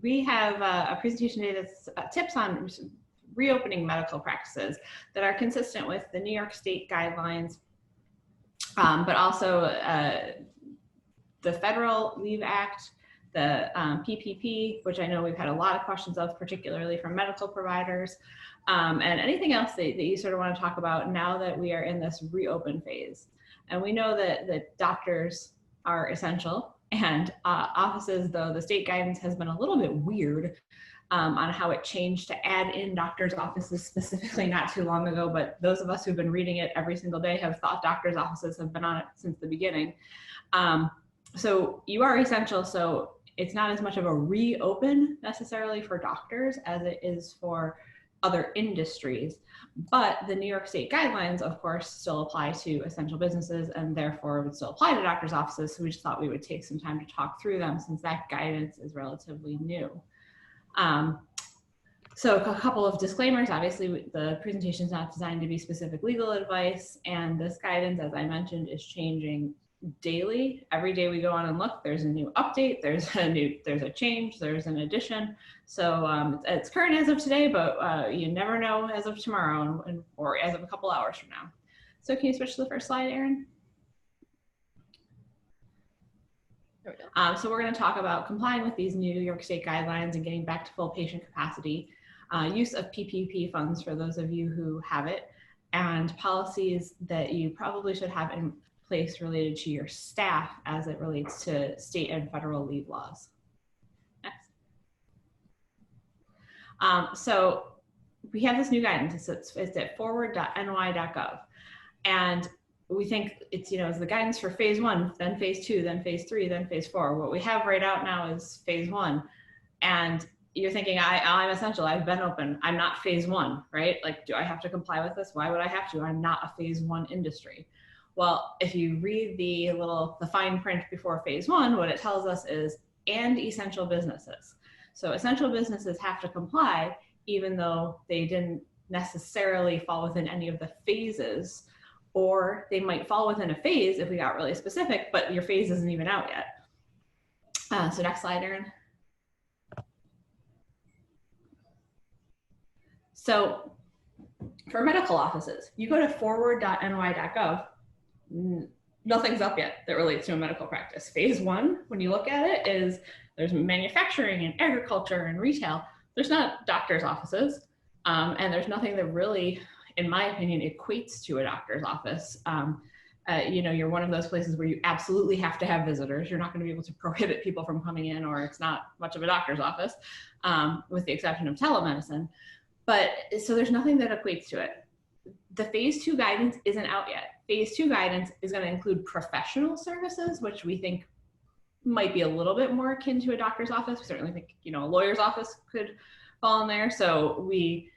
we have a presentation today that's tips on reopening medical practices that are consistent with the New York State guidelines, but also the Federal Leave Act, the PPP, which I know we've had a lot of questions of, particularly from medical providers, and anything else that you sort of want to talk about now that we are in this reopen phase. And we know that doctors are essential, and offices, though the state guidance has been a little bit weird on how it changed to add in doctors' offices specifically not too long ago, but those of us who've been reading it every single day have thought doctors' offices have been on it since the beginning. So you are essential, so it's not as much of a reopen necessarily for doctors as it is for other industries. But the New York State guidelines, of course, still apply to essential businesses and therefore would still apply to doctors' offices. So we just thought we would take some time to talk through them since that guidance is relatively new. So a couple of disclaimers. Obviously, the presentation is not designed to be specific legal advice, and this guidance, as I mentioned, is changing daily. Every day we go on and look, there's a new update, there's a change, there's an addition. So it's current as of today, but you never know as of tomorrow or as of a couple hours from now. So can you switch to the first slide, Erin? There we go. So we're going to talk about complying with these New York State guidelines and getting back to full patient capacity, use of PPP funds for those of you who have it, and policies that you probably should have in place related to your staff as it relates to state and federal leave laws. Next. So we have this new guidance. It's at forward.ny.gov. And we think it's, it's the guidance for phase 1, then phase 2, then phase 3, then phase 4. What we have right out now is phase 1. And you're thinking, I'm essential, I've been open, I'm not phase 1, right? Like, do I have to comply with this? Why would I have to? I'm not a phase 1 industry. Well, if you read the fine print before phase 1, what it tells us is, and essential businesses. So essential businesses have to comply, even though they didn't necessarily fall within any of the phases, or they might fall within a phase if we got really specific, but your phase isn't even out yet. So next slide, Erin. So for medical offices, you go to forward.ny.gov, nothing's up yet that relates to a medical practice. Phase 1, when you look at it, is there's manufacturing and agriculture and retail. There's not doctors' offices, and there's nothing that really, in my opinion, equates to a doctor's office. You're one of those places where you absolutely have to have visitors. You're not going to be able to prohibit people from coming in, or it's not much of a doctor's office, with the exception of telemedicine. But so there's nothing that equates to it. The phase 2 guidance isn't out yet. Phase 2 guidance is going to include professional services, which we think might be a little bit more akin to a doctor's office. We certainly think, a lawyer's office could fall in there. So we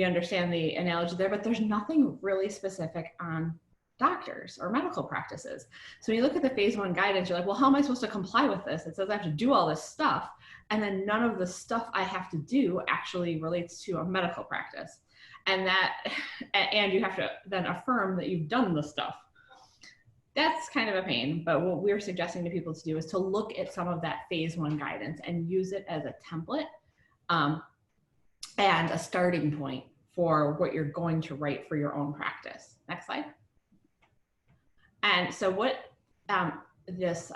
understand the analogy there, but there's nothing really specific on doctors or medical practices. So when you look at the phase 1 guidance, you're like, well, how am I supposed to comply with this? It says I have to do all this stuff, and then none of the stuff I have to do actually relates to a medical practice. And you have to then affirm that you've done the stuff. That's kind of a pain, but what we're suggesting to people to do is to look at some of that phase 1 guidance and use it as a template and a starting point for what you're going to write for your own practice. Next slide. And so what this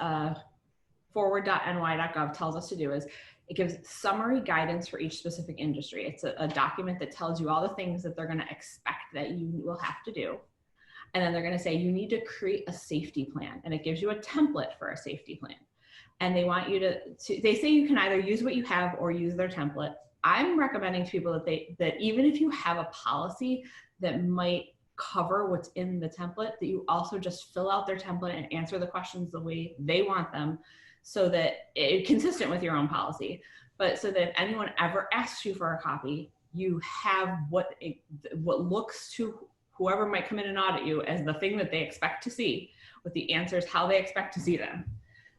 forward.ny.gov tells us to do is it gives summary guidance for each specific industry. It's a document that tells you all the things that they're going to expect that you will have to do. And then they're going to say, you need to create a safety plan. And it gives you a template for a safety plan. And they want you they say you can either use what you have or use their template. I'm recommending to people that even if you have a policy that might cover what's in the template, that you also just fill out their template and answer the questions the way they want them, so that it's consistent with your own policy. But so that if anyone ever asks you for a copy, you have what looks to whoever might come in and audit you as the thing that they expect to see, with the answers how they expect to see them.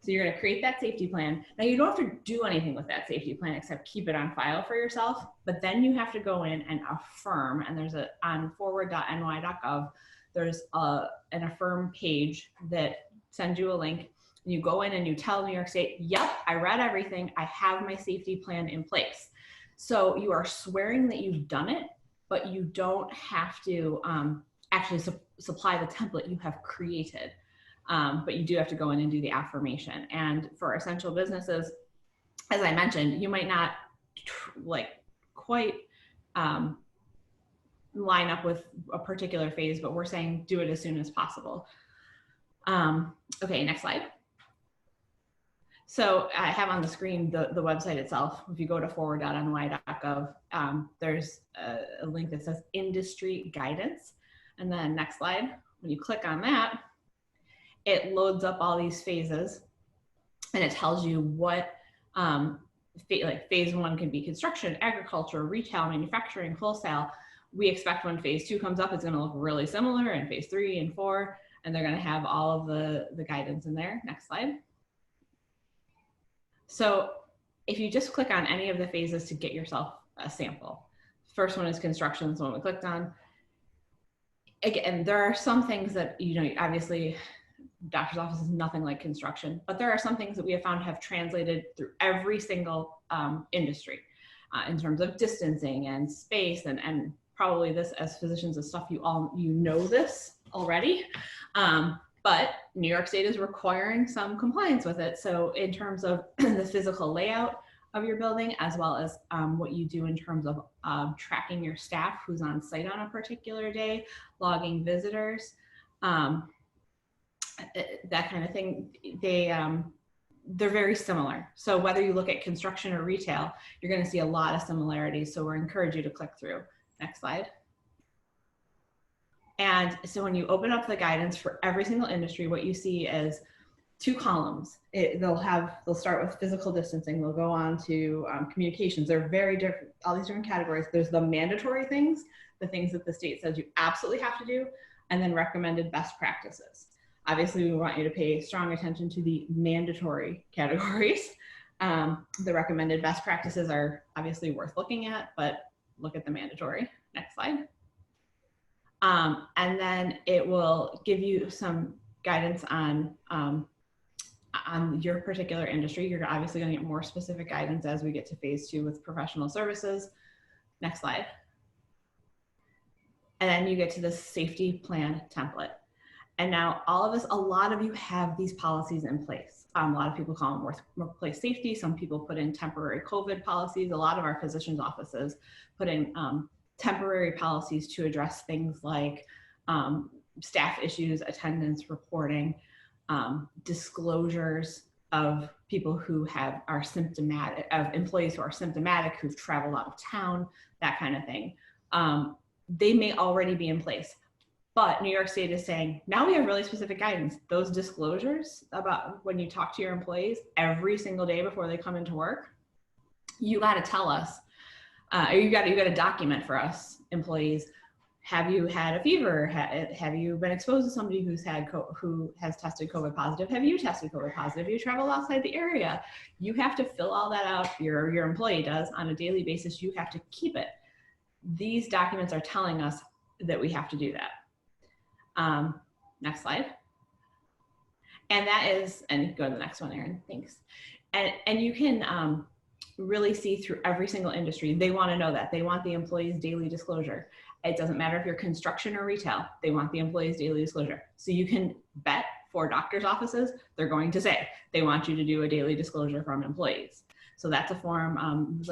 So you're going to create that safety plan. Now you don't have to do anything with that safety plan except keep it on file for yourself, but then you have to go in and affirm, and there's on forward.ny.gov, there's an affirm page that sends you a link, You go in and you tell New York State, yep, I read everything. I have my safety plan in place. So you are swearing that you've done it, but you don't have to actually supply the template you have created. But you do have to go in and do the affirmation. And for essential businesses, as I mentioned, you might not quite line up with a particular phase, but we're saying do it as soon as possible. Okay, next slide. So I have on the screen the website itself. If you go to forward.ny.gov, there's a link that says industry guidance. And then next slide, when you click on that, it loads up all these phases and it tells you what, like phase 1 can be construction, agriculture, retail, manufacturing, wholesale. We expect when phase 2 comes up, it's gonna look really similar, and phase 3 and 4, and they're gonna have all of the guidance in there. Next slide. So if you just click on any of the phases to get yourself a sample. First one is construction, that's the one we clicked on. Again, there are some things that, obviously doctor's office is nothing like construction, but there are some things that we have found have translated through every single industry in terms of distancing and space, and probably this, as physicians, is stuff you know this already. But New York State is requiring some compliance with it. So in terms of the physical layout of your building, as well as what you do in terms of tracking your staff who's on site on a particular day, logging visitors, that kind of thing, they're very similar. So whether you look at construction or retail, you're going to see a lot of similarities. So we encourage you to click through. Next slide. And so when you open up the guidance for every single industry, what you see is 2 columns. They'll start with physical distancing. They'll go on to communications. They're very different, all these different categories. There's the mandatory things, the things that the state says you absolutely have to do, and then recommended best practices. Obviously, we want you to pay strong attention to the mandatory categories. The recommended best practices are obviously worth looking at, but look at the mandatory. Next slide. And then it will give you some guidance on your particular industry. You're obviously going to get more specific guidance as we get to phase 2 with professional services. Next slide. And then you get to the safety plan template. And now a lot of you have these policies in place. A lot of people call them workplace safety. Some people put in temporary COVID policies. A lot of our physicians' offices put in temporary policies to address things like staff issues, attendance reporting, disclosures of people who are symptomatic, of employees who are symptomatic, who've traveled out of town, that kind of thing. They may already be in place, but New York State is saying, now we have really specific guidance. Those disclosures about when you talk to your employees every single day before they come into work, you got to tell us, you got to document for us, employees. Have you had a fever? Have you been exposed to somebody who has tested COVID positive? Have you tested COVID positive? Have you traveled outside the area? You have to fill all that out. Your employee does on a daily basis. You have to keep it. These documents are telling us that we have to do that. Next slide. And that is, and go to the next one, Erin, thanks. And you can really see through every single industry. They want to know that. They want the employee's daily disclosure. It doesn't matter if you're construction or retail, they want the employee's daily disclosure. So you can bet for doctor's offices, they're going to say, they want you to do a daily disclosure from employees. So that's a form,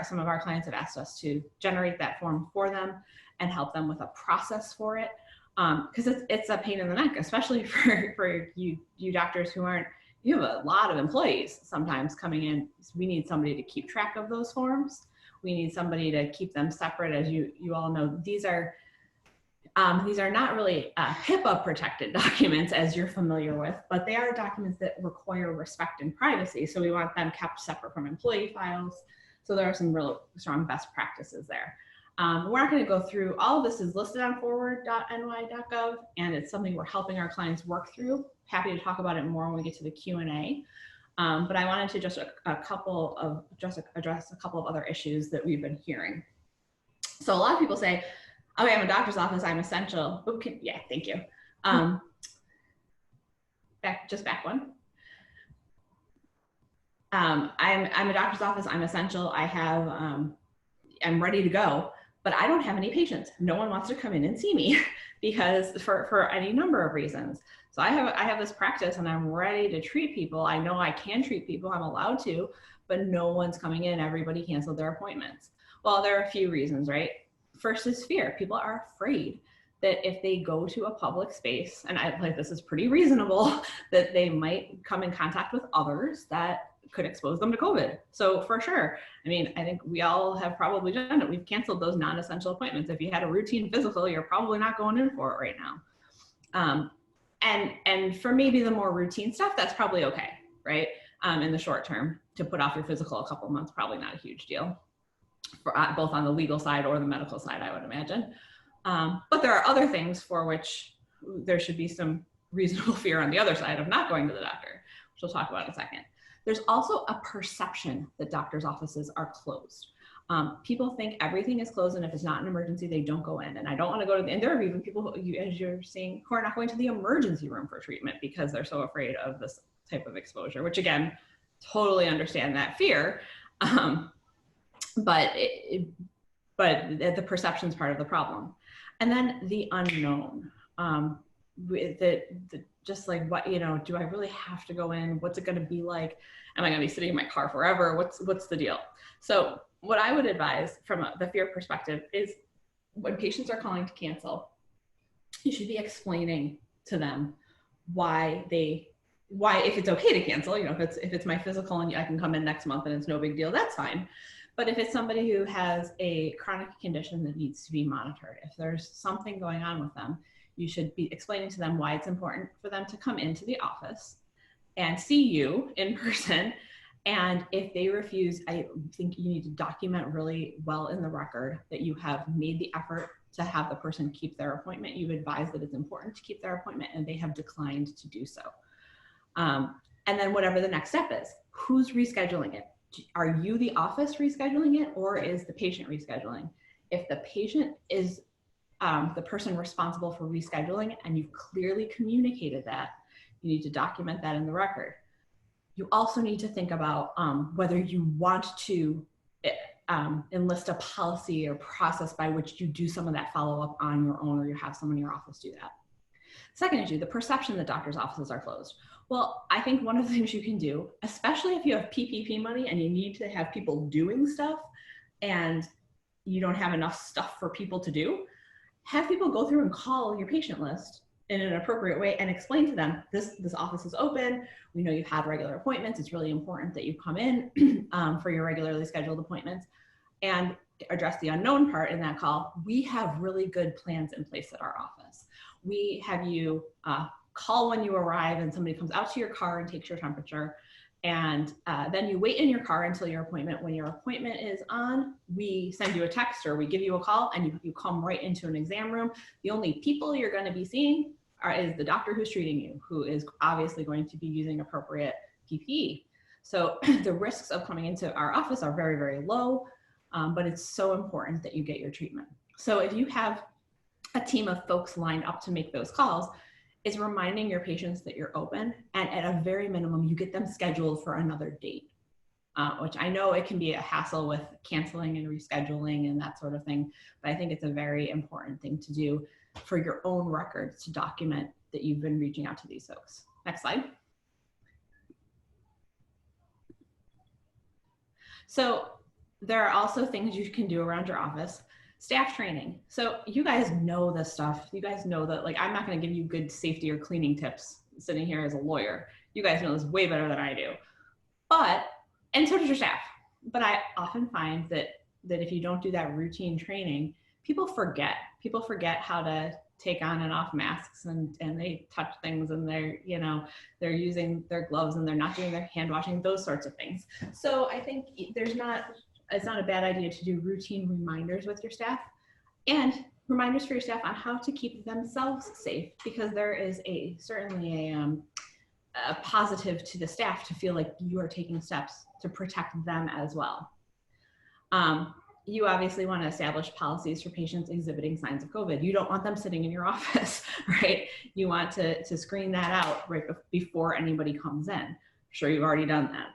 some of our clients have asked us to generate that form for them and help them with a process for it. Because it's a pain in the neck, especially for you doctors who aren't, you have a lot of employees sometimes coming in. We need somebody to keep track of those forms. We need somebody to keep them separate. As you all know, these are not really HIPAA protected documents, as you're familiar with, but they are documents that require respect and privacy. So we want them kept separate from employee files. So there are some real strong best practices there. We're not going to go through all of this. Is listed on forward.ny.gov, and it's something we're helping our clients work through. Happy to talk about it more when we get to the Q&A. But I wanted to just address a couple of other issues that we've been hearing. So a lot of people say, "Oh, I'm a doctor's office. I'm essential." Okay, yeah, thank you. Back one. I'm a doctor's office. I'm essential. I have, I'm ready to go, but I don't have any patients. No one wants to come in and see me because for any number of reasons. So I have this practice and I'm ready to treat people. I know I can treat people. I'm allowed to, but no one's coming in. Everybody canceled their appointments. Well, there are a few reasons, right? First is fear. People are afraid that if they go to a public space, and I like this is pretty reasonable, that they might come in contact with others that could expose them to COVID. So for sure, I mean, I think we all have probably done it. We've canceled those non-essential appointments. If you had a routine physical, you're probably not going in for it right now. And for maybe the more routine stuff, that's probably okay, right? In the short term, to put off your physical a couple of months, probably not a huge deal, for both on the legal side or the medical side, I would imagine. But there are other things for which there should be some reasonable fear on the other side of not going to the doctor, which we'll talk about in a second. There's also a perception that doctors' offices are closed. People think everything is closed, and if it's not an emergency, they don't go in. And I don't want to go to and there are even people, who, as you're seeing, who are not going to the emergency room for treatment because they're so afraid of this type of exposure, which again, totally understand that fear. But the perception is part of the problem. And then the unknown, just like, what, you know, do I really have to go in? What's it going to be like? Am I going to be sitting in my car forever? What's the deal? So what I would advise from the fear perspective is when patients are calling to cancel, you should be explaining to them why, if it's okay to cancel, you know, if it's my physical and I can come in next month and it's no big deal, that's fine. But if it's somebody who has a chronic condition that needs to be monitored, if there's something going on with them, you should be explaining to them why it's important for them to come into the office and see you in person. And if they refuse, I think you need to document really well in the record that you have made the effort to have the person keep their appointment. You've advised that it's important to keep their appointment and they have declined to do so. And then whatever the next step is, who's rescheduling it? Are you the office rescheduling it, or is the patient rescheduling? If the patient is the person responsible for rescheduling and you've clearly communicated that, you need to document that in the record. You also need to think about whether you want to enlist a policy or process by which you do some of that follow-up on your own, or you have someone in your office do that. Second issue, the perception that doctors' offices are closed. Well, I think one of the things you can do, especially if you have PPP money and you need to have people doing stuff and you don't have enough stuff for people to do, have people go through and call your patient list in an appropriate way and explain to them, this office is open. We know you've had regular appointments. It's really important that you come in for your regularly scheduled appointments, and address the unknown part in that call. We have really good plans in place at our office. We have you call when you arrive and somebody comes out to your car and takes your temperature. And then you wait in your car until your appointment. When your appointment is on, we send you a text or we give you a call and you come right into an exam room. The only people you're going to be seeing is the doctor who's treating you, who is obviously going to be using appropriate PPE. So the risks of coming into our office are very, very low, but it's so important that you get your treatment. So if you have a team of folks lined up to make those calls, is reminding your patients that you're open, and at a very minimum, you get them scheduled for another date, which I know it can be a hassle with canceling and rescheduling and that sort of thing, but I think it's a very important thing to do for your own records to document that you've been reaching out to these folks. Next slide. So there are also things you can do around your office. Staff training. So you guys know this stuff. You guys know that, like, I'm not going to give you good safety or cleaning tips sitting here as a lawyer. You guys know this way better than I do. But, and so does your staff. But I often find that if you don't do that routine training, people forget. People forget how to take on and off masks, and they touch things, and they're using their gloves and they're not doing their hand washing, those sorts of things. So I think it's not a bad idea to do routine reminders with your staff, and reminders for your staff on how to keep themselves safe, because there is certainly a positive to the staff to feel like you are taking steps to protect them as well. You obviously want to establish policies for patients exhibiting signs of COVID. You don't want them sitting in your office, right? You want to screen that out right before anybody comes in. I'm sure you've already done that.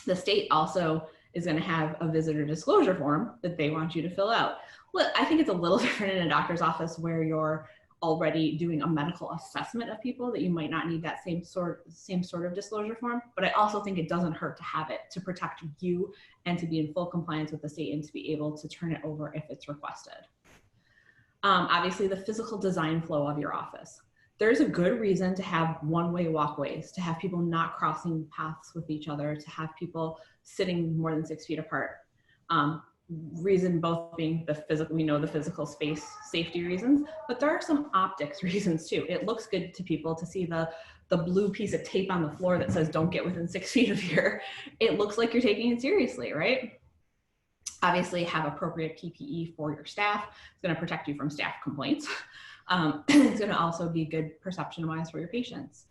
The state also is going to have a visitor disclosure form that they want you to fill out. Well, I think it's a little different in a doctor's office where you're already doing a medical assessment of people, that you might not need that same sort of disclosure form. But I also think it doesn't hurt to have it, to protect you and to be in full compliance with the state and to be able to turn it over if it's requested. Obviously, the physical design flow of your office. There's a good reason to have one-way walkways, to have people not crossing paths with each other, to have people sitting more than 6 feet apart. Reason both being the physical, we know the physical space safety reasons, but there are some optics reasons too. It looks good to people to see the blue piece of tape on the floor that says don't get within 6 feet of here. It looks like you're taking it seriously, right? Obviously have appropriate PPE for your staff. It's going to protect you from staff complaints. It's going to also be good perception wise for your patients.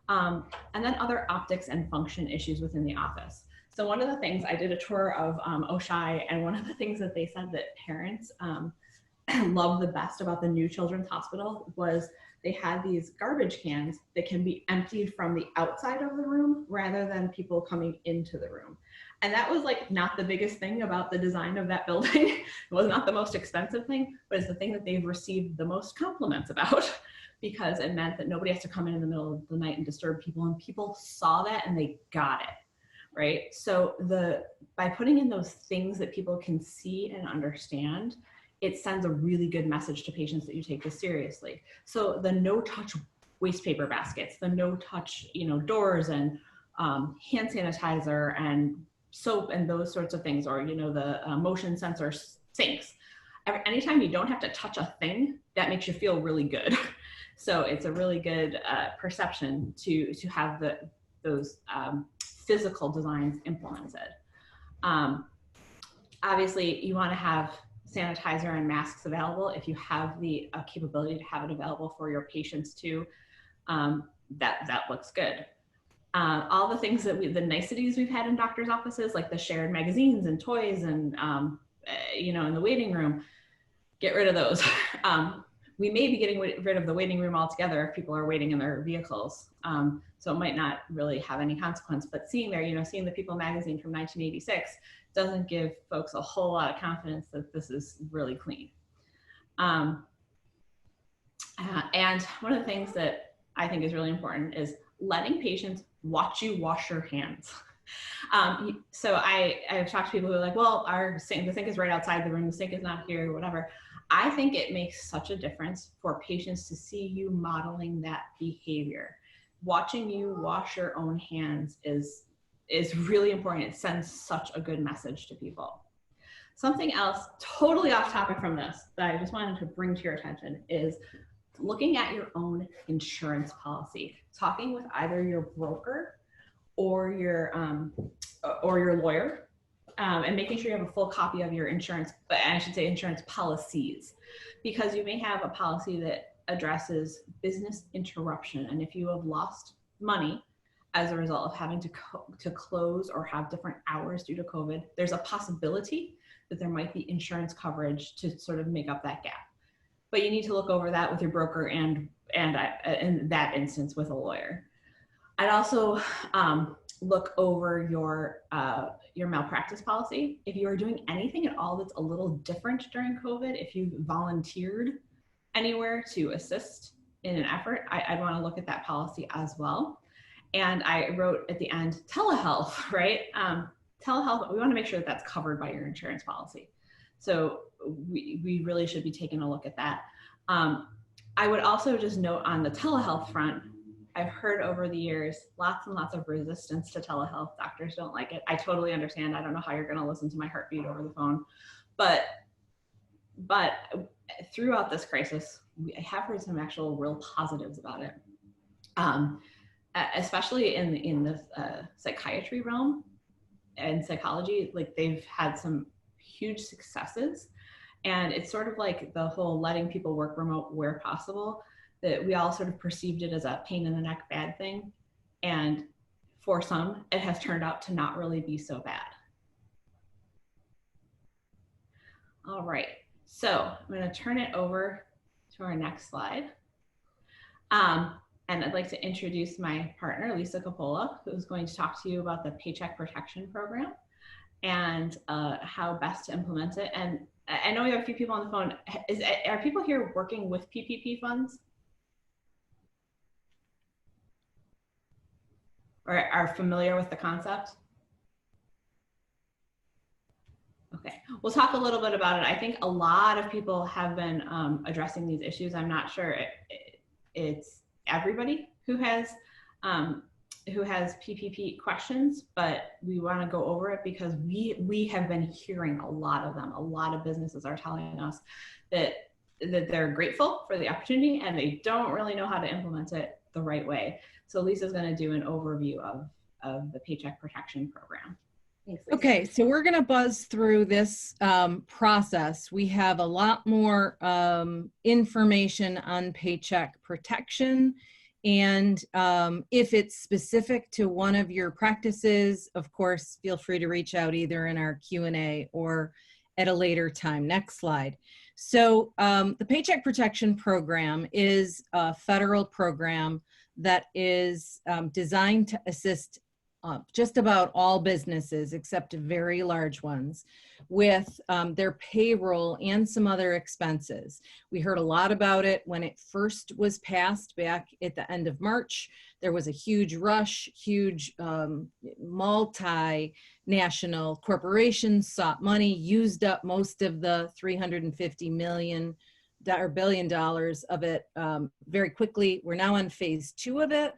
And then other optics and function issues within the office. So one of the things, I did a tour of Oshai, and one of the things that they said that parents love the best about the new children's hospital was they had these garbage cans that can be emptied from the outside of the room rather than people coming into the room. And that was like not the biggest thing about the design of that building. It was not the most expensive thing, but it's the thing that they've received the most compliments about, because it meant that nobody has to come in the middle of the night and disturb people, and people saw that and they got it. Right? So by putting in those things that people can see and understand, it sends a really good message to patients that you take this seriously. So the no-touch waste paper baskets, the no-touch, doors and hand sanitizer and soap and those sorts of things, or the motion sensor sinks. Anytime you don't have to touch a thing, that makes you feel really good. So it's a really good perception to have those physical designs implemented. Obviously, you want to have sanitizer and masks available. If you have the capability to have it available for your patients too, that looks good. All the things that the niceties we've had in doctors' offices, like the shared magazines and toys and, in the waiting room, get rid of those. We may be getting rid of the waiting room altogether if people are waiting in their vehicles. So it might not really have any consequence, but seeing the People magazine from 1986 doesn't give folks a whole lot of confidence that this is really clean. And one of the things that I think is really important is letting patients watch you wash your hands. So I've talked to people who are like, well, the sink is right outside the room, the sink is not here, whatever. I think it makes such a difference for patients to see you modeling that behavior. Watching you wash your own hands is really important. It sends such a good message to people. Something else totally off topic from this that I just wanted to bring to your attention is looking at your own insurance policy, talking with either your broker or your lawyer, and making sure you have a full copy of your insurance, but I should say insurance policies, because you may have a policy that addresses business interruption. And if you have lost money as a result of having to close or have different hours due to COVID, there's a possibility that there might be insurance coverage to sort of make up that gap. But you need to look over that with your broker and in that instance with a lawyer. I'd also look over your malpractice policy. If you are doing anything at all that's a little different during COVID, if you volunteered anywhere to assist in an effort, I'd want to look at that policy as well. And I wrote at the end, telehealth, right? Telehealth, we want to make sure that that's covered by your insurance policy. So we really should be taking a look at that. I would also just note on the telehealth front, I've heard over the years, lots and lots of resistance to telehealth. Doctors don't like it. I totally understand. I don't know how you're going to listen to my heartbeat over the phone, but throughout this crisis, I have heard some actual real positives about it, especially in the psychiatry realm and psychology. Like, they've had some huge successes, and it's sort of like the whole letting people work remote where possible, that we all sort of perceived it as a pain in the neck bad thing. And for some, it has turned out to not really be so bad. All right, so I'm going to turn it over to our next slide. And I'd like to introduce my partner, Lisa Coppola, who's going to talk to you about the Paycheck Protection Program and how best to implement it. And I know we have a few people on the phone. Are people here working with PPP funds? Or are familiar with the concept? Okay, we'll talk a little bit about it. I think a lot of people have been addressing these issues. I'm not sure it's everybody who has PPP questions, but we want to go over it because we have been hearing a lot of them. A lot of businesses are telling us that they're grateful for the opportunity and they don't really know how to implement it the right way. So Lisa's going to do an overview of the Paycheck Protection Program. Thanks, Lisa. Okay, so we're going to buzz through this process. We have a lot more information on paycheck protection. And if it's specific to one of your practices, of course, feel free to reach out either in our Q&A or at a later time. Next slide. So the Paycheck Protection Program is a federal program that is designed to assist just about all businesses, except very large ones, with their payroll and some other expenses. We heard a lot about it when it first was passed back at the end of March. There was a huge rush, huge multinational corporations sought money, used up most of the $350 billion of it very quickly. We're now on phase 2 of it.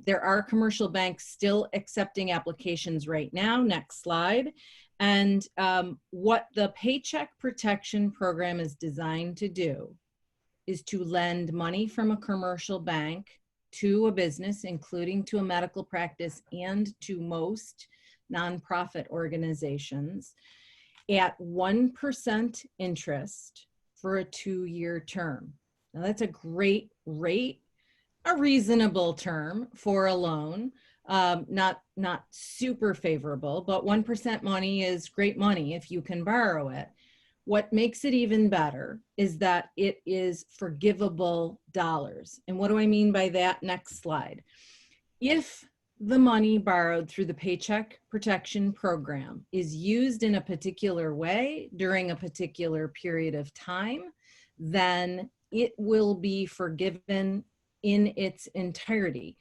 There are commercial banks still accepting applications right now. Next slide. And what the Paycheck Protection Program is designed to do is to lend money from a commercial bank to a business, including to a medical practice and to most nonprofit organizations at 1% interest for a 2-year term. Now that's a great rate. A reasonable term for a loan, not super favorable, but 1% money is great money if you can borrow it. What makes it even better is that it is forgivable dollars. And what do I mean by that? Next slide. If the money borrowed through the Paycheck Protection Program is used in a particular way during a particular period of time, then it will be forgiven in its entirety.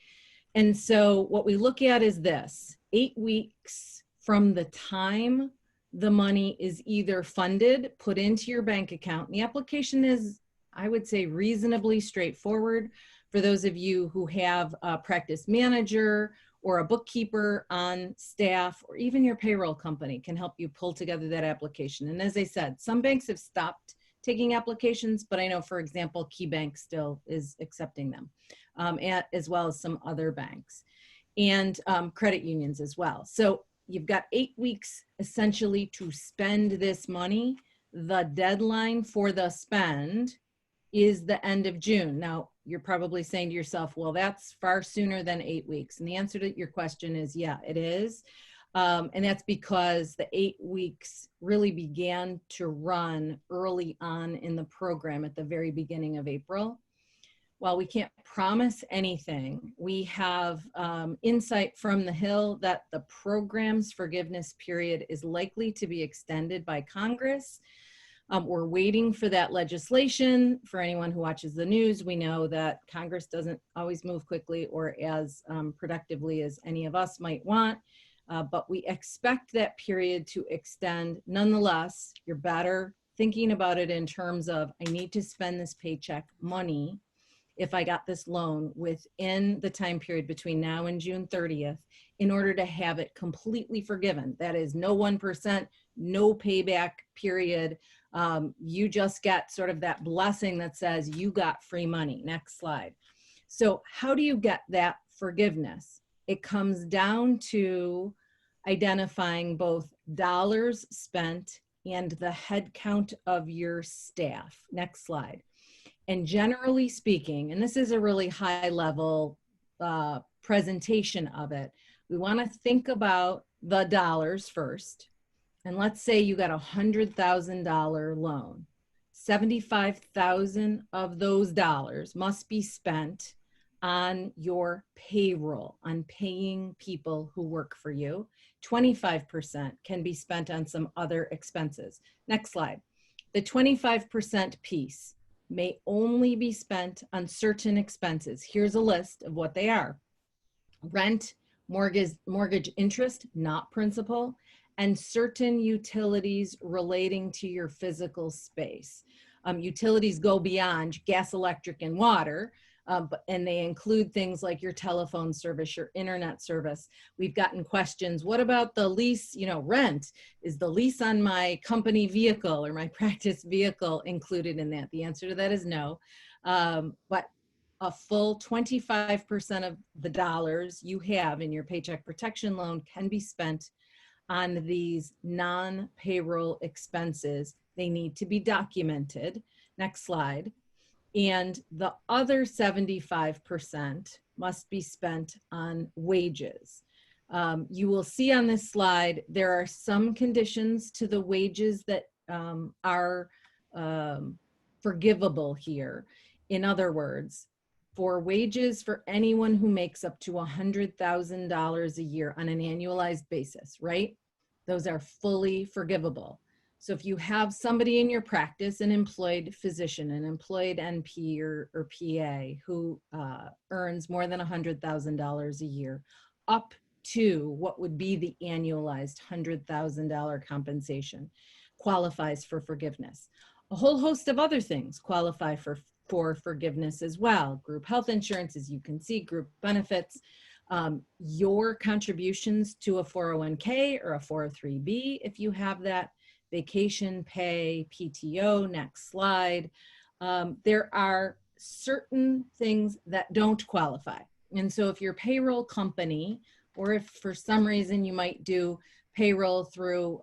And so what we look at is this: 8 weeks from the time the money is either funded, put into your bank account. And the application is, I would say, reasonably straightforward for those of you who have a practice manager or a bookkeeper on staff, or even your payroll company can help you pull together that application. And as I said, some banks have stopped taking applications, but I know, for example, KeyBank still is accepting them, as well as some other banks and credit unions as well. So you've got 8 weeks essentially to spend this money. The deadline for the spend is the end of June. Now, you're probably saying to yourself, well, that's far sooner than 8 weeks. And the answer to your question is, yeah, it is. And that's because the 8 weeks really began to run early on in the program at the very beginning of April. While we can't promise anything, we have insight from the Hill that the program's forgiveness period is likely to be extended by Congress. We're waiting for that legislation. For anyone who watches the news, we know that Congress doesn't always move quickly or as productively as any of us might want. But we expect that period to extend. Nonetheless, you're better thinking about it in terms of, I need to spend this paycheck money if I got this loan within the time period between now and June 30th in order to have it completely forgiven. That is no 1%, no payback period. You just get sort of that blessing that says you got free money. Next slide. So how do you get that forgiveness? It comes down to identifying both dollars spent and the head count of your staff. Next slide. And generally speaking, and this is a really high level presentation of it, we want to think about the dollars first. And let's say you got a $100,000 loan. 75,000 of those dollars must be spent on your payroll, on paying people who work for you. 25% can be spent on some other expenses. Next slide. The 25% piece may only be spent on certain expenses. Here's a list of what they are: rent, mortgage interest, not principal, and certain utilities relating to your physical space. Utilities go beyond gas, electric, and water, and they include things like your telephone service, your internet service. We've gotten questions, what about the lease, rent? Is the lease on my company vehicle or my practice vehicle included in that? The answer to that is no. But a full 25% of the dollars you have in your Paycheck Protection loan can be spent on these non-payroll expenses. They need to be documented. Next slide. And the other 75% must be spent on wages. You will see on this slide, there are some conditions to the wages that are forgivable here. In other words, for wages for anyone who makes up to $100,000 a year on an annualized basis, right? Those are fully forgivable. So if you have somebody in your practice, an employed physician, an employed NP or PA who earns more than $100,000 a year, up to what would be the annualized $100,000 compensation, qualifies for forgiveness. A whole host of other things qualify for forgiveness as well. Group health insurance, as you can see, group benefits, your contributions to a 401k or a 403b, if you have that, vacation pay, PTO, next slide. There are certain things that don't qualify. And so if your payroll company, or if for some reason you might do payroll through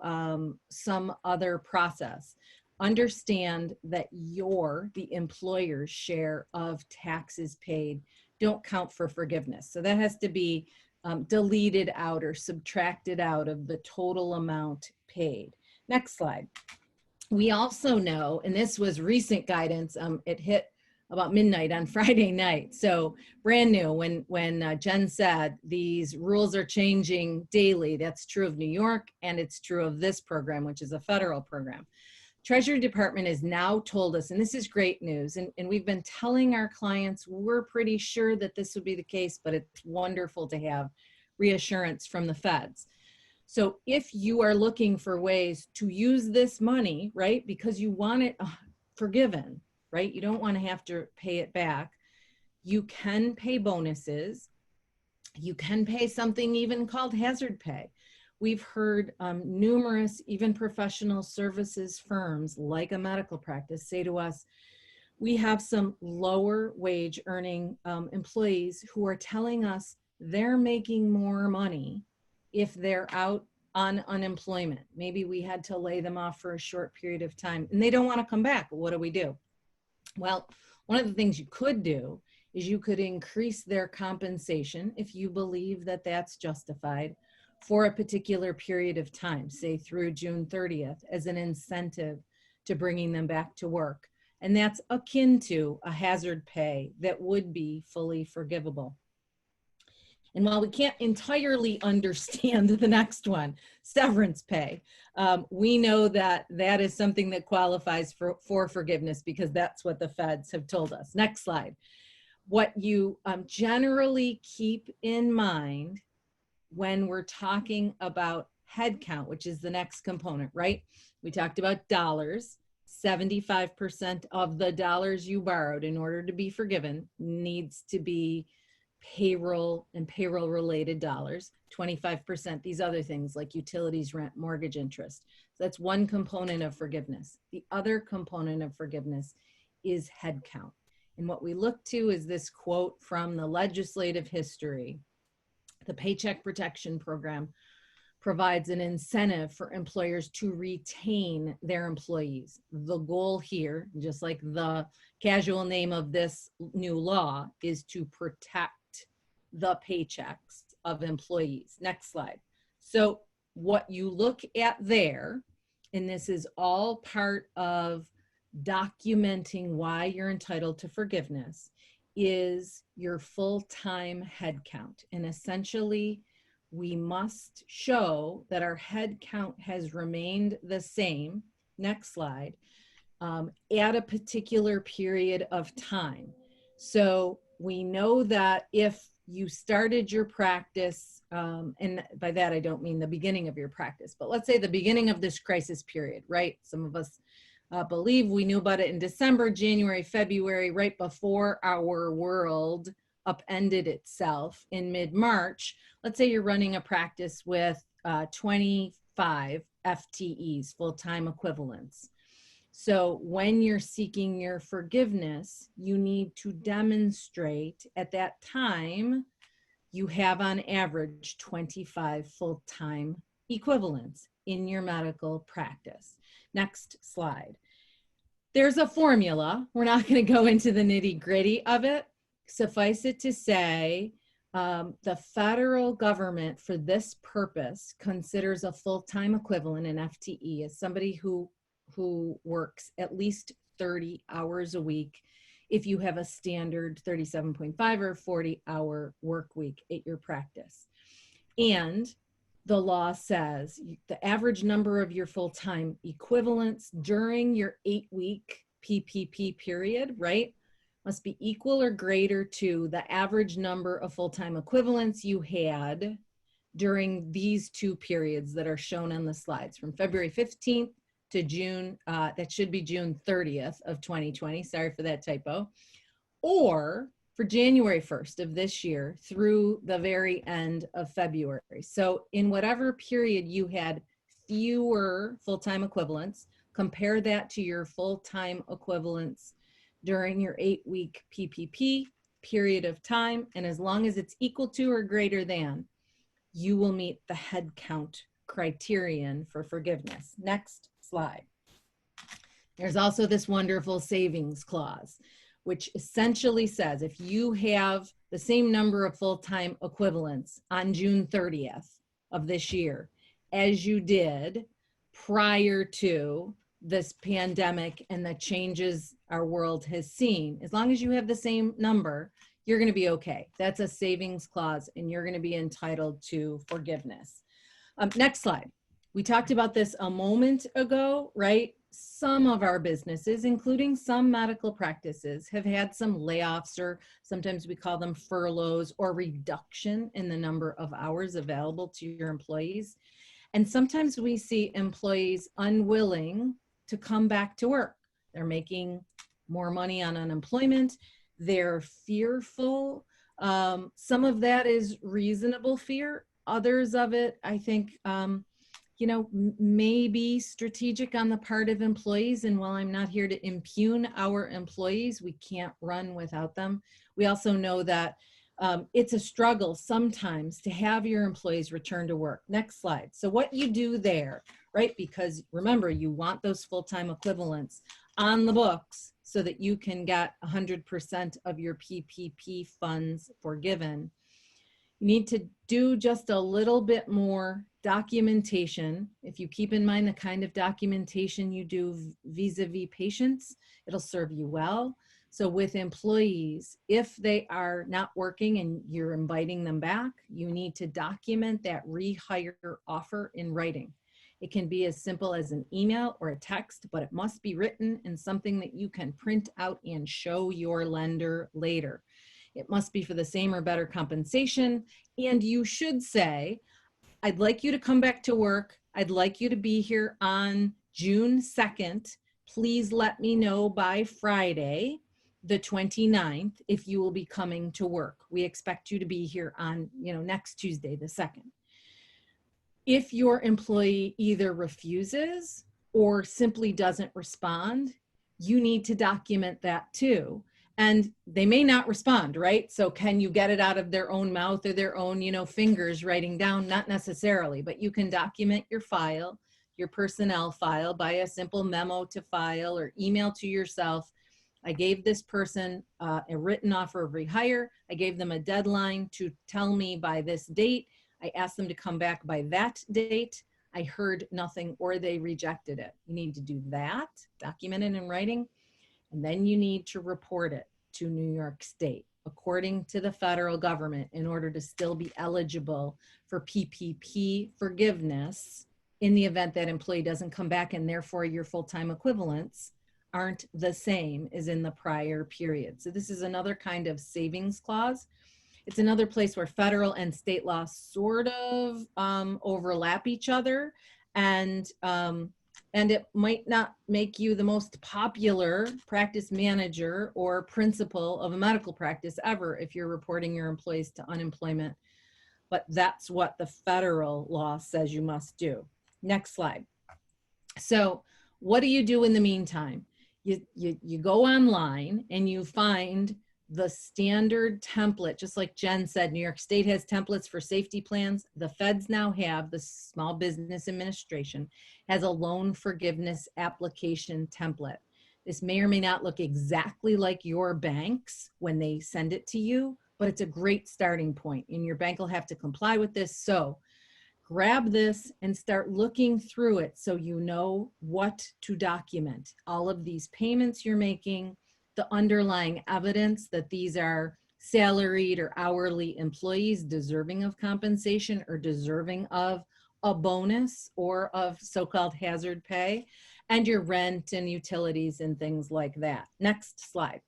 some other process, understand that the employer's share of taxes paid don't count for forgiveness. So that has to be deleted out or subtracted out of the total amount paid. Next slide. We also know, and this was recent guidance, it hit about midnight on Friday night. So brand new, when Jen said these rules are changing daily, that's true of New York, and it's true of this program, which is a federal program. Treasury Department has now told us, and this is great news, and we've been telling our clients, we're pretty sure that this would be the case, but it's wonderful to have reassurance from the feds. So if you are looking for ways to use this money, right, because you want it forgiven, right, you don't want to have to pay it back, you can pay bonuses, you can pay something even called hazard pay. We've heard numerous, even professional services firms like a medical practice say to us, we have some lower wage earning employees who are telling us they're making more money if they're out on unemployment. Maybe we had to lay them off for a short period of time and they don't want to come back. What do? Well, one of the things you could do is you could increase their compensation if you believe that that's justified for a particular period of time, say through June 30th, as an incentive to bringing them back to work. And that's akin to a hazard pay that would be fully forgivable. And while we can't entirely understand the next one, severance pay, we know that that is something that qualifies for forgiveness because that's what the feds have told us. Next slide. What you generally keep in mind when we're talking about headcount, which is the next component, right? We talked about dollars. 75% of the dollars you borrowed in order to be forgiven needs to be payroll and payroll related dollars. 25% these other things like utilities, rent, mortgage interest. So that's one component of forgiveness. The other component of forgiveness is headcount. And what we look to is this quote from the legislative history. The Paycheck Protection Program provides an incentive for employers to retain their employees. The goal here, just like the casual name of this new law, is to protect the paychecks of employees. Next slide. So what you look at there, and this is all part of documenting why you're entitled to forgiveness, is your full-time head count. And essentially, we must show that our head count has remained the same, next slide, at a particular period of time. So we know that if you started your practice, and by that I don't mean the beginning of your practice, but let's say the beginning of this crisis period, right? Some of us believe we knew about it in December, January, February, right before our world upended itself in mid-March. Let's say you're running a practice with 25 FTEs, full-time equivalents. So when you're seeking your forgiveness, you need to demonstrate at that time you have on average 25 full-time equivalents in your medical practice. Next slide. There's a formula. We're not going to go into the nitty-gritty of it. Suffice it to say, the federal government for this purpose considers a full-time equivalent, an FTE, as somebody who works at least 30 hours a week if you have a standard 37.5 or 40-hour work week at your practice. And the law says the average number of your full-time equivalents during your 8-week PPP period, right, must be equal or greater to the average number of full-time equivalents you had during these two periods that are shown on the slides, from February 15th to June, that should be June 30th of 2020, sorry for that typo, or for January 1st of this year through the very end of February. So in whatever period you had fewer full-time equivalents, compare that to your full-time equivalents during your 8-week PPP period of time, and as long as it's equal to or greater than, you will meet the head count criterion for forgiveness. Next slide. There's also this wonderful savings clause, which essentially says if you have the same number of full-time equivalents on June 30th of this year as you did prior to this pandemic and the changes our world has seen, as long as you have the same number, you're going to be okay. That's a savings clause and you're going to be entitled to forgiveness. Next slide. We talked about this a moment ago, right? Some of our businesses, including some medical practices, have had some layoffs, or sometimes we call them furloughs, or reduction in the number of hours available to your employees. And sometimes we see employees unwilling to come back to work. They're making more money on unemployment. They're fearful. Some of that is reasonable fear. Others of it, I think, may be strategic on the part of employees. And while I'm not here to impugn our employees, we can't run without them. We also know that it's a struggle sometimes to have your employees return to work. Next slide. So what you do there, right? Because remember, you want those full-time equivalents on the books so that you can get 100% of your PPP funds forgiven. You need to do just a little bit more documentation. If you keep in mind the kind of documentation you do vis-a-vis patients, it'll serve you well. So with employees, if they are not working and you're inviting them back, you need to document that rehire offer in writing. It can be as simple as an email or a text, but it must be written in something that you can print out and show your lender later. It must be for the same or better compensation. And you should say, I'd like you to come back to work. I'd like you to be here on June 2nd. Please let me know by Friday, the 29th, if you will be coming to work. We expect you to be here on, next Tuesday, the 2nd. If your employee either refuses or simply doesn't respond, you need to document that too. And they may not respond, right? So can you get it out of their own mouth or their own, fingers writing down? Not necessarily, but you can document your file, your personnel file, by a simple memo to file or email to yourself. I gave this person a written offer of rehire. I gave them a deadline to tell me by this date. I asked them to come back by that date. I heard nothing or they rejected it. You need to do that, document it in writing, and then you need to report it. to New York State. According to the federal government, in order to still be eligible for PPP forgiveness, in the event that employee doesn't come back and therefore your full-time equivalents aren't the same as in the prior period. So this is another kind of savings clause. It's another place where federal and state law sort of overlap each other, and it might not make you the most popular practice manager or principal of a medical practice ever if you're reporting your employees to unemployment, but that's what the federal law says you must do. Next slide. So what do you do in the meantime? You go online and you find the standard template. Just like Jen said, New York State has templates for safety plans. The feds now have, the Small Business Administration has a loan forgiveness application template. This may or may not look exactly like your bank's when they send it to you, but it's a great starting point, and your bank will have to comply with this. So grab this and start looking through it so you know what to document. All of these payments you're making, the underlying evidence that these are salaried or hourly employees deserving of compensation or deserving of a bonus or of so-called hazard pay, and your rent and utilities and things like that. Next slide.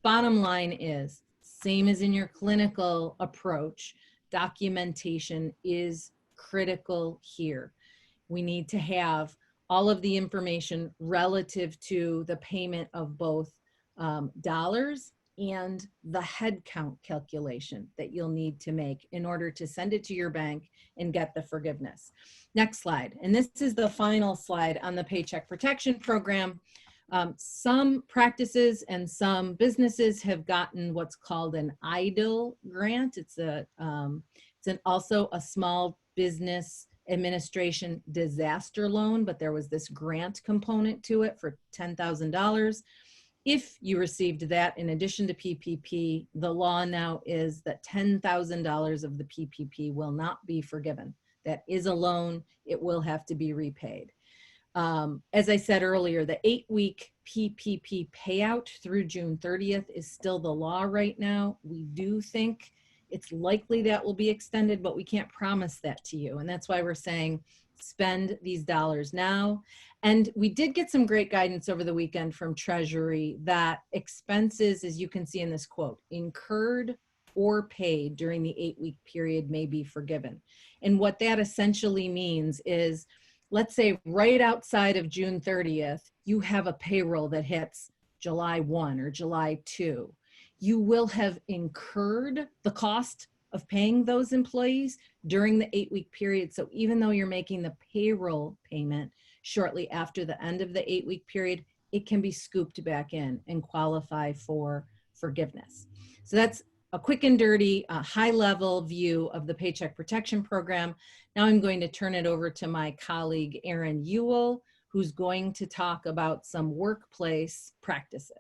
Bottom line is, same as in your clinical approach, documentation is critical here. We need to have all of the information relative to the payment of both dollars and the headcount calculation that you'll need to make in order to send it to your bank and get the forgiveness. Next slide. And this is the final slide on the Paycheck Protection Program. Some practices and some businesses have gotten what's called an EIDL grant. It's also a Small Business Administration disaster loan, but there was this grant component to it for $10,000. If you received that in addition to PPP, the law now is that $10,000 of the PPP will not be forgiven. That is a loan. It will have to be repaid. As I said earlier, the 8-week PPP payout through June 30th is still the law right now. We do think it's likely that will be extended, but we can't promise that to you. And that's why we're saying spend these dollars now. And we did get some great guidance over the weekend from Treasury that expenses, as you can see in this quote, incurred or paid during the 8-week period may be forgiven. And what that essentially means is, let's say right outside of June 30th, you have a payroll that hits July 1 or July 2. You will have incurred the cost of paying those employees during the 8-week period. So even though you're making the payroll payment shortly after the end of the 8-week period, it can be scooped back in and qualify for forgiveness. So that's a quick and dirty, high-level view of the Paycheck Protection Program. Now I'm going to turn it over to my colleague, Erin Ewell, who's going to talk about some workplace practices.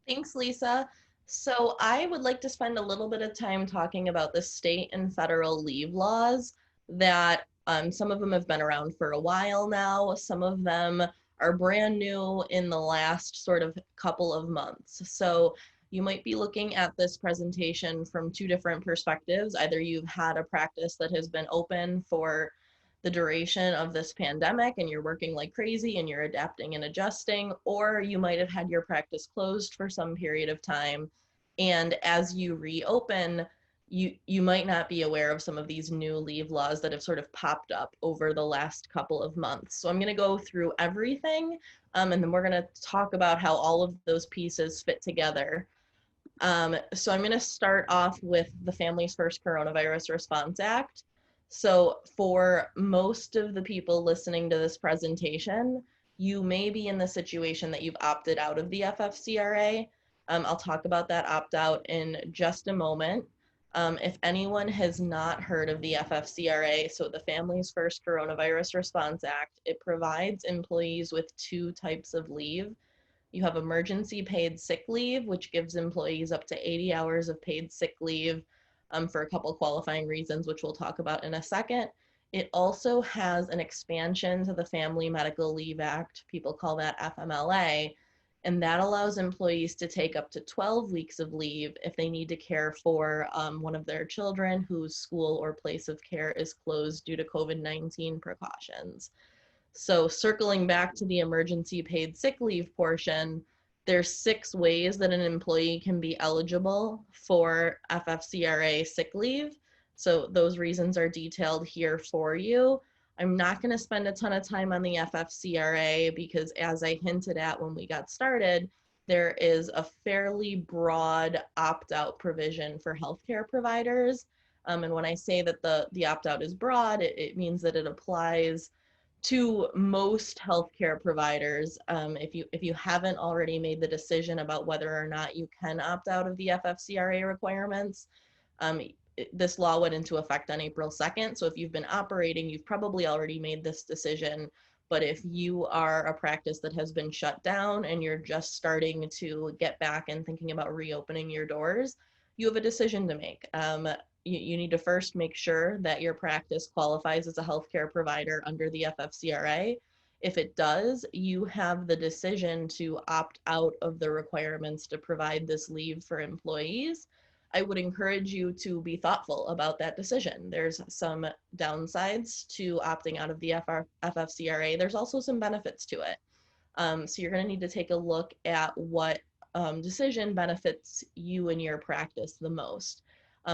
Thanks, Lisa. So I would like to spend a little bit of time talking about the state and federal leave laws that some of them have been around for a while now. Some of them are brand new in the last sort of couple of months. So you might be looking at this presentation from two different perspectives. Either you've had a practice that has been open for the duration of this pandemic and you're working like crazy and you're adapting and adjusting, or you might have had your practice closed for some period of time. And as you reopen, you might not be aware of some of these new leave laws that have sort of popped up over the last couple of months. So I'm going to go through everything, and then we're going to talk about how all of those pieces fit together. So I'm going to start off with the Families First Coronavirus Response Act. So for most of the people listening to this presentation, you may be in the situation that you've opted out of the FFCRA. I'll talk about that opt-out in just a moment. If anyone has not heard of the FFCRA, so the Families First Coronavirus Response Act, it provides employees with two types of leave. You have emergency paid sick leave, which gives employees up to 80 hours of paid sick leave for a couple qualifying reasons, which we'll talk about in a second. It also has an expansion to the Family Medical Leave Act, people call that FMLA, And that allows employees to take up to 12 weeks of leave if they need to care for one of their children whose school or place of care is closed due to COVID-19 precautions. So circling back to the emergency paid sick leave portion, there's 6 ways that an employee can be eligible for FFCRA sick leave. So those reasons are detailed here for you. I'm not going to spend a ton of time on the FFCRA because, as I hinted at when we got started, there is a fairly broad opt-out provision for healthcare providers. And when I say that the opt-out is broad, it means that it applies to most healthcare providers. If you haven't already made the decision about whether or not you can opt out of the FFCRA requirements, this law went into effect on April 2nd. So if you've been operating, you've probably already made this decision. But if you are a practice that has been shut down and you're just starting to get back and thinking about reopening your doors, you have a decision to make. You need to first make sure that your practice qualifies as a healthcare provider under the FFCRA. If it does, you have the decision to opt out of the requirements to provide this leave for employees. I would encourage you to be thoughtful about that decision. There's some downsides to opting out of the FFCRA. There's also some benefits to it. So you're going to need to take a look at what decision benefits you and your practice the most.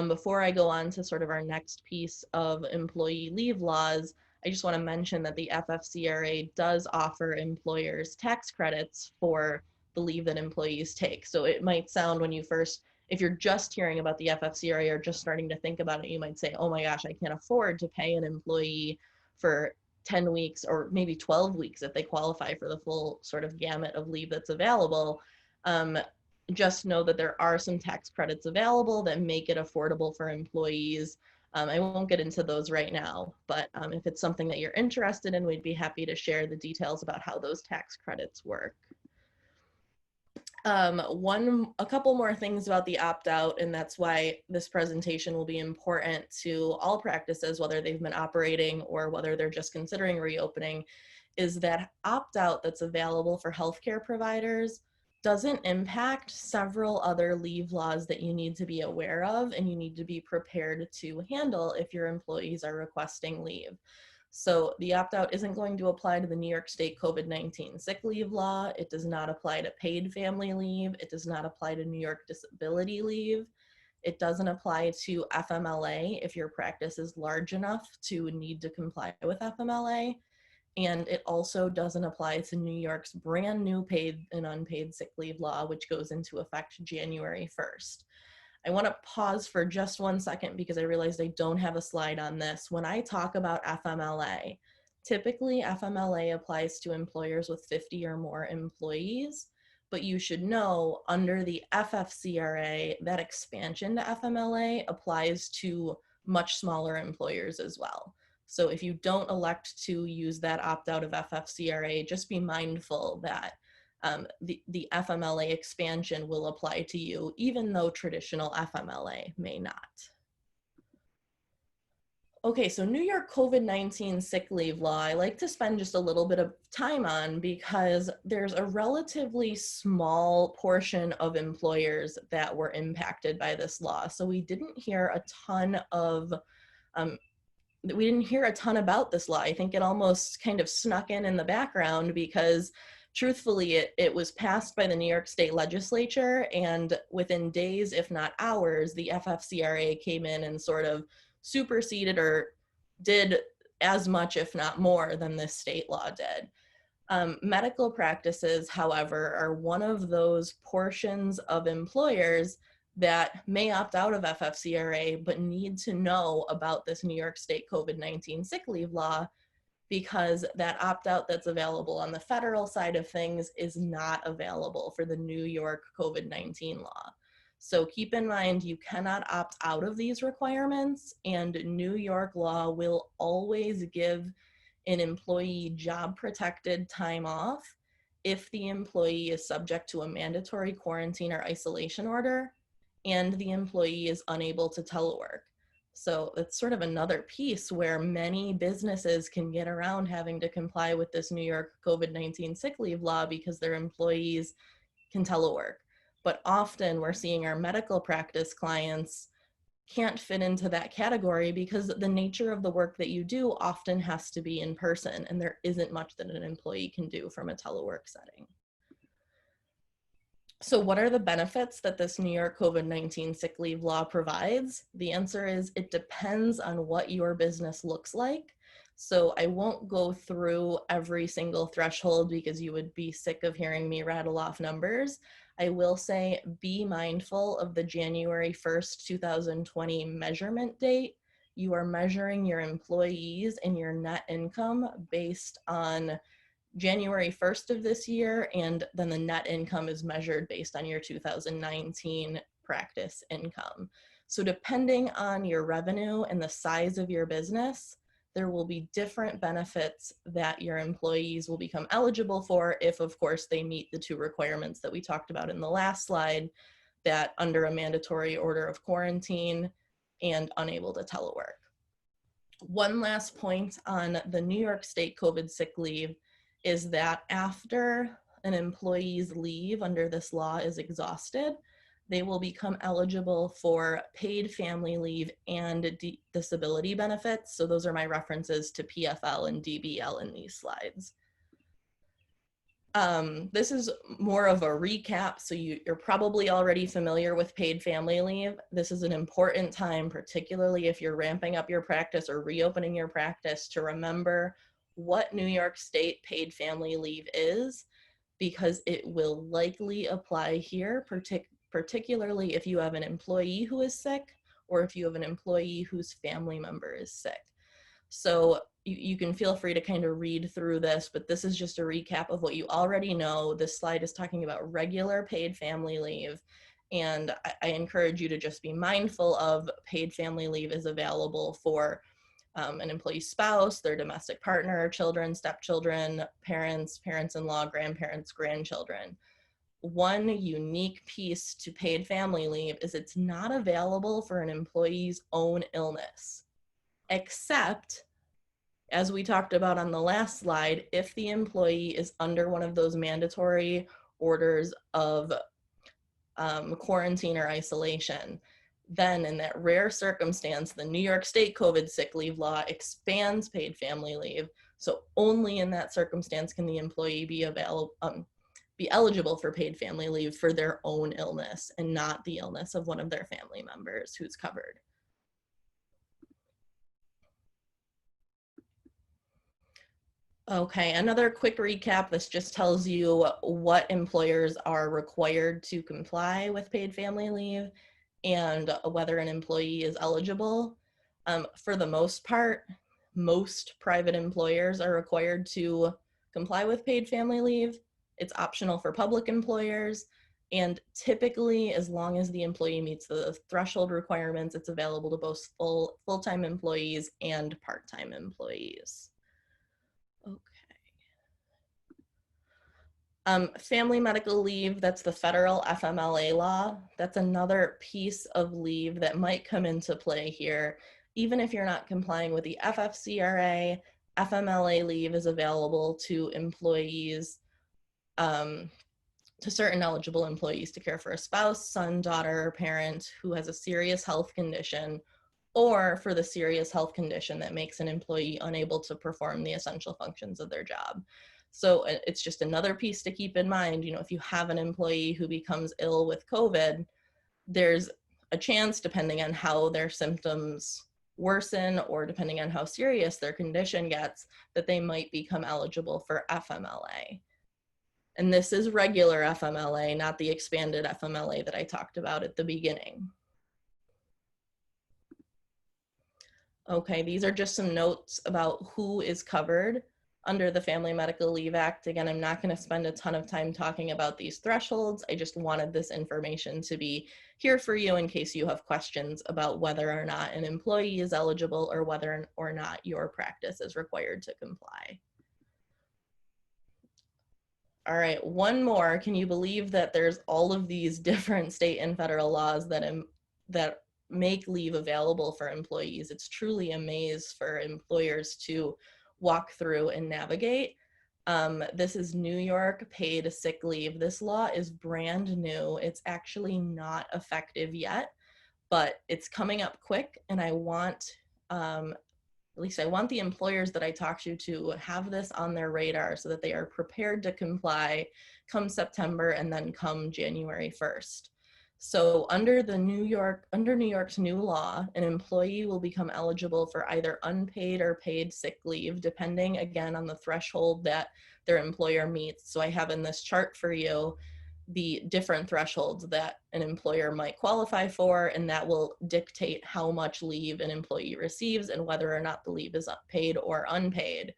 Before I go on to sort of our next piece of employee leave laws, I just want to mention that the FFCRA does offer employers tax credits for the leave that employees take. So it might sound when you first, if you're just hearing about the FFCRA or just starting to think about it, you might say, oh my gosh, I can't afford to pay an employee for 10 weeks or maybe 12 weeks if they qualify for the full sort of gamut of leave that's available. Just know that there are some tax credits available that make it affordable for employees. I won't get into those right now, but if it's something that you're interested in, we'd be happy to share the details about how those tax credits work. A couple more things about the opt-out, and that's why this presentation will be important to all practices, whether they've been operating or whether they're just considering reopening, is that opt-out that's available for healthcare providers doesn't impact several other leave laws that you need to be aware of and you need to be prepared to handle if your employees are requesting leave. So the opt-out isn't going to apply to the New York State COVID-19 sick leave law. It does not apply to paid family leave. It does not apply to New York disability leave. It doesn't apply to FMLA if your practice is large enough to need to comply with FMLA. And it also doesn't apply to New York's brand new paid and unpaid sick leave law, which goes into effect January 1st. I want to pause for just 1 second because I realized I don't have a slide on this. When I talk about FMLA, typically FMLA applies to employers with 50 or more employees, but you should know under the FFCRA, that expansion to FMLA applies to much smaller employers as well. So if you don't elect to use that opt-out of FFCRA, just be mindful that the FMLA expansion will apply to you, even though traditional FMLA may not. Okay, so New York COVID-19 sick leave law, I like to spend just a little bit of time on because there's a relatively small portion of employers that were impacted by this law. So we didn't hear a ton about this law. I think it almost kind of snuck in the background because truthfully, it was passed by the New York State Legislature, and within days, if not hours, the FFCRA came in and sort of superseded or did as much, if not more, than this state law did. Medical practices, however, are one of those portions of employers that may opt out of FFCRA but need to know about this New York State COVID-19 sick leave law because that opt-out that's available on the federal side of things is not available for the New York COVID-19 law. So keep in mind, you cannot opt out of these requirements, and New York law will always give an employee job-protected time off if the employee is subject to a mandatory quarantine or isolation order and the employee is unable to telework. So it's sort of another piece where many businesses can get around having to comply with this New York COVID-19 sick leave law because their employees can telework. But often we're seeing our medical practice clients can't fit into that category because the nature of the work that you do often has to be in person, and there isn't much that an employee can do from a telework setting. So what are the benefits that this New York COVID-19 sick leave law provides? The answer is it depends on what your business looks like. So I won't go through every single threshold because you would be sick of hearing me rattle off numbers. I will say be mindful of the January 1st, 2020 measurement date. You are measuring your employees and your net income based on January 1st of this year, and then the net income is measured based on your 2019 practice income. So depending on your revenue and the size of your business, there will be different benefits that your employees will become eligible for if, of course, they meet the 2 requirements that we talked about in the last slide, that under a mandatory order of quarantine and unable to telework. One last point on the New York State COVID sick leave is that after an employee's leave under this law is exhausted, they will become eligible for paid family leave and disability benefits. So those are my references to PFL and DBL in these slides. This is more of a recap, so you're probably already familiar with paid family leave. This is an important time, particularly if you're ramping up your practice or reopening your practice, to remember what New York State paid family leave is, because it will likely apply here, particularly if you have an employee who is sick or if you have an employee whose family member is sick. So you can feel free to kind of read through this, but this is just a recap of what you already know. This slide is talking about regular paid family leave, and I encourage you to just be mindful of paid family leave is available for an employee's spouse, their domestic partner, children, stepchildren, parents, parents-in-law, grandparents, grandchildren. One unique piece to paid family leave is it's not available for an employee's own illness, except, as we talked about on the last slide, if the employee is under one of those mandatory orders of quarantine or isolation. Then in that rare circumstance, the New York State COVID sick leave law expands paid family leave. So only in that circumstance can the employee be eligible for paid family leave for their own illness and not the illness of one of their family members who's covered. Okay, another quick recap. This just tells you what employers are required to comply with paid family leave and whether an employee is eligible. For the most part, most private employers are required to comply with paid family leave. It's optional for public employers, and typically, as long as the employee meets the threshold requirements, it's available to both full-time employees and part-time employees. Family medical leave, that's the federal FMLA law. That's another piece of leave that might come into play here. Even if you're not complying with the FFCRA, FMLA leave is available to employees, to certain eligible employees to care for a spouse, son, daughter, or parent who has a serious health condition, or for the serious health condition that makes an employee unable to perform the essential functions of their job. So it's just another piece to keep in mind. You know, if you have an employee who becomes ill with COVID, there's a chance, depending on how their symptoms worsen or depending on how serious their condition gets, that they might become eligible for FMLA. And this is regular FMLA, not the expanded FMLA that I talked about at the beginning. Okay, these are just some notes about who is covered under the Family Medical Leave Act. Again, I'm not going to spend a ton of time talking about these thresholds. I just wanted this information to be here for you in case you have questions about whether or not an employee is eligible or whether or not your practice is required to comply. All right, one more. Can you believe that there's all of these different state and federal laws that make leave available for employees? It's truly a maze for employers to walk through and navigate. This is New York paid sick leave. This law is brand new. It's actually not effective yet, but it's coming up quick, and I want, at least I want the employers that I talk to have this on their radar so that they are prepared to comply come September and then come January 1st. So under New York's new law, an employee will become eligible for either unpaid or paid sick leave, depending again on the threshold that their employer meets. So I have in this chart for you the different thresholds that an employer might qualify for, and that will dictate how much leave an employee receives and whether or not the leave is paid or unpaid.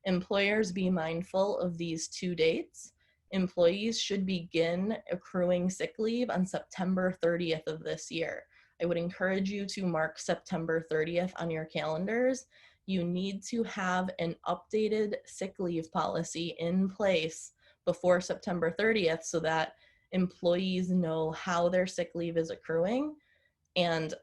Employers, be mindful of these two dates. Employees should begin accruing sick leave on September 30th of this year. I would encourage you to mark September 30th on your calendars. You need to have an updated sick leave policy in place before September 30th so that employees know how their sick leave is accruing. And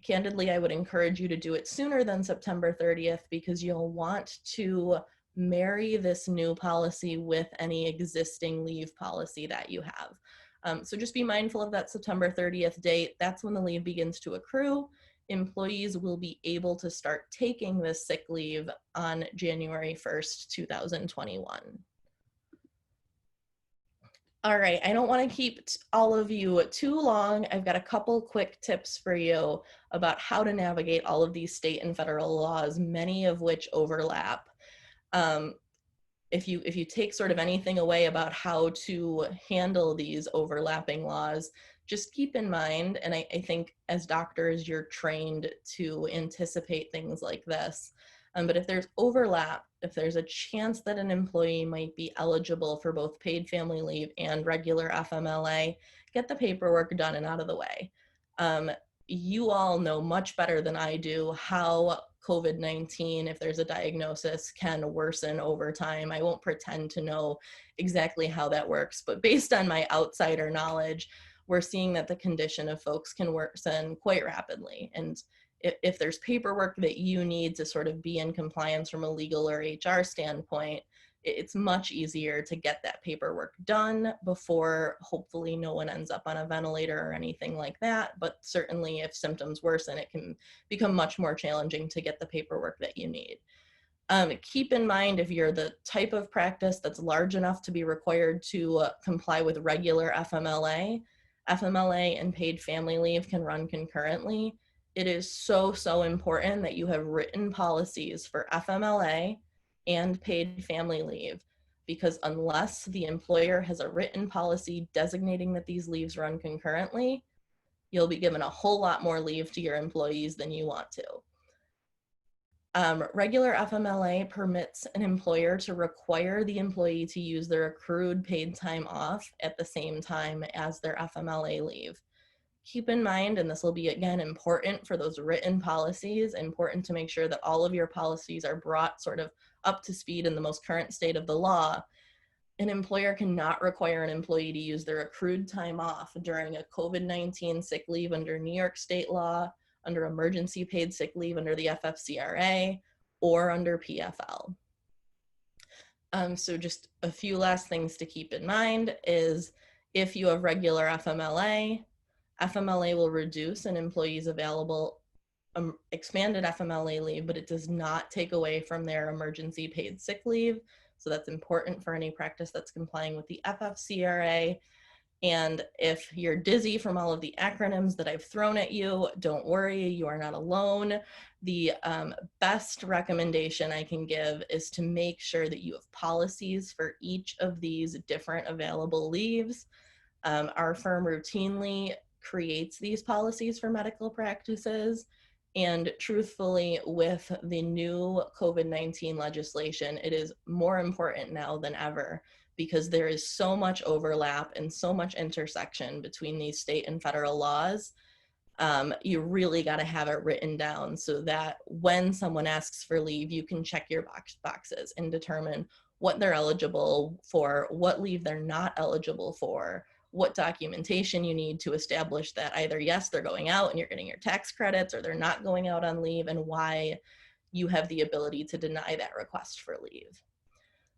candidly, I would encourage you to do it sooner than September 30th because you'll want to marry this new policy with any existing leave policy that you have. So just be mindful of that September 30th date. That's when the leave begins to accrue. Employees will be able to start taking this sick leave on January 1st, 2021. All right, I don't want to keep all of you too long. I've got a couple quick tips for you about how to navigate all of these state and federal laws, many of which overlap. If you take sort of anything away about how to handle these overlapping laws, just keep in mind, and I think as doctors, you're trained to anticipate things like this. But if there's overlap, if there's a chance that an employee might be eligible for both paid family leave and regular FMLA, get the paperwork done and out of the way. You all know much better than I do how COVID-19, if there's a diagnosis, can worsen over time. I won't pretend to know exactly how that works, but based on my outsider knowledge, we're seeing that the condition of folks can worsen quite rapidly. And if there's paperwork that you need to sort of be in compliance from a legal or HR standpoint, it's much easier to get that paperwork done before hopefully no one ends up on a ventilator or anything like that. But certainly if symptoms worsen, it can become much more challenging to get the paperwork that you need. Keep in mind, if you're the type of practice that's large enough to be required to comply with regular FMLA and paid family leave can run concurrently. It is so important that you have written policies for FMLA and paid family leave, because unless the employer has a written policy designating that these leaves run concurrently, you'll be given a whole lot more leave to your employees than you want to. Regular FMLA permits an employer to require the employee to use their accrued paid time off at the same time as their FMLA leave. Keep in mind, and this will be again important for those written policies, important to make sure that all of your policies are brought sort of up to speed in the most current state of the law. An employer cannot require an employee to use their accrued time off during a COVID-19 sick leave under New York state law, under emergency paid sick leave under the FFCRA, or under PFL. So just a few last things to keep in mind is if you have regular FMLA, FMLA will reduce an employee's available expanded FMLA leave, but it does not take away from their emergency paid sick leave. So that's important for any practice that's complying with the FFCRA. And if you're dizzy from all of the acronyms that I've thrown at you, don't worry, you are not alone. The best recommendation I can give is to make sure that you have policies for each of these different available leaves. Our firm routinely creates these policies for medical practices. And truthfully, with the new COVID-19 legislation, it is more important now than ever because there is so much overlap and so much intersection between these state and federal laws. You really got to have it written down so that when someone asks for leave, you can check your boxes and determine what they're eligible for, what leave they're not eligible for, what documentation you need to establish that either, yes, they're going out and you're getting your tax credits, or they're not going out on leave, and why you have the ability to deny that request for leave.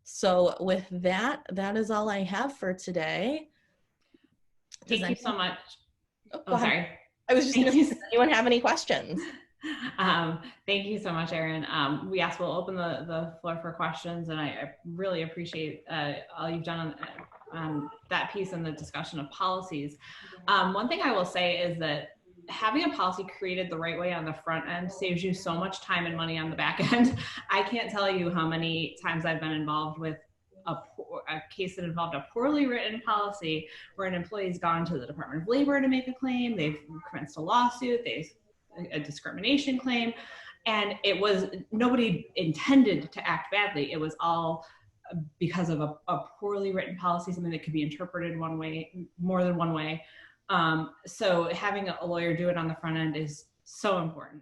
So with that, that is all I have for today. Thank you so much. Oh, sorry. I was just going to, does anyone have any questions? Thank you so much, Erin. We'll open the floor for questions, and I really appreciate all you've done on that piece and the discussion of policies. One thing I will say is that having a policy created the right way on the front end saves you so much time and money on the back end. I can't tell you how many times I've been involved with a case that involved a poorly written policy where an employee's gone to the Department of Labor to make a claim, they've commenced a lawsuit, a discrimination claim, and it was, nobody intended to act badly. It was all because of a poorly written policy, something that could be interpreted one way, more than one way. So having a lawyer do it on the front end is so important.